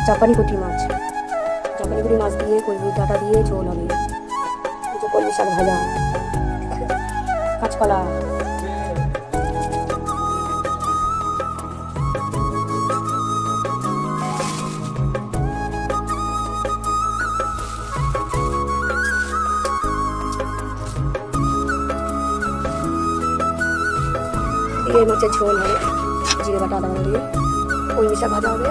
জাপানি পুঁটি মাছ দিয়ে কলমি ডাঁটা দিয়ে ঝোল হবে, কলমি শাক ভাজা, কাঁচকলা, মাছের ঝোল হবে, জিরে বাটা আদা দিয়ে কলমি শাক ভাজা হবে।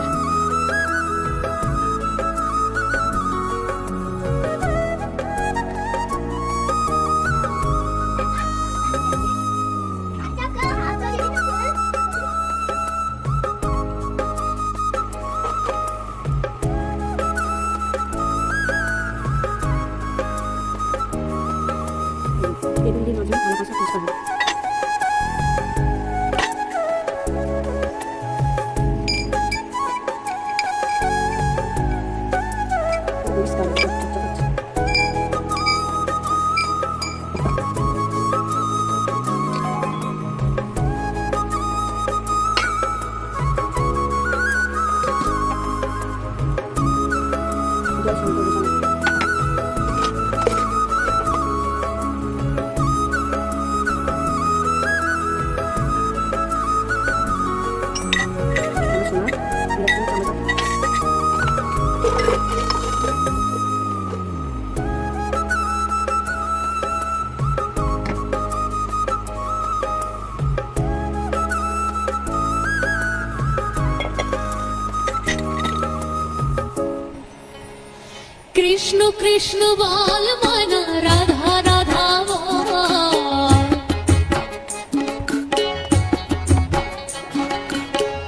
কৃষ্ণ কৃষ্ণ বল মনা, রাধা রাধা বল।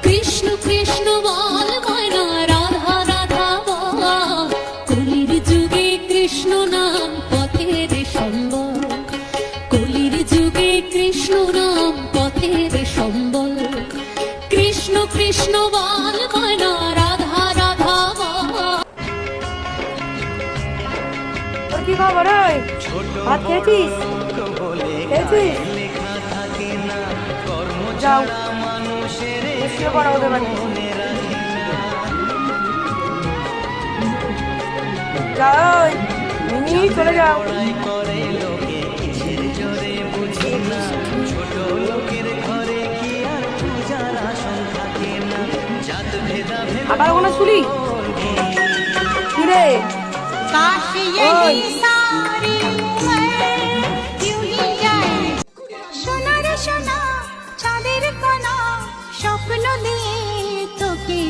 কৃষ্ণ কৃষ্ণ বল মনা, রাধা রাধা বল। কলির যুগে কৃষ্ণ নাম পথের সম্বল, কলির যুগে কৃষ্ণ নাম পথের সম্বল। কৃষ্ণ কৃষ্ণ বল মনা, রাধা রাধা বল। কি খবর? ভাত খেয়েছিস? যাও ওদের বাড়ি যাও, চলে যাও। আবার ওখানে শুলি কি রে? সোনার সোনা চাঁদের কণা, স্বপ্ন দিয়ে তোকে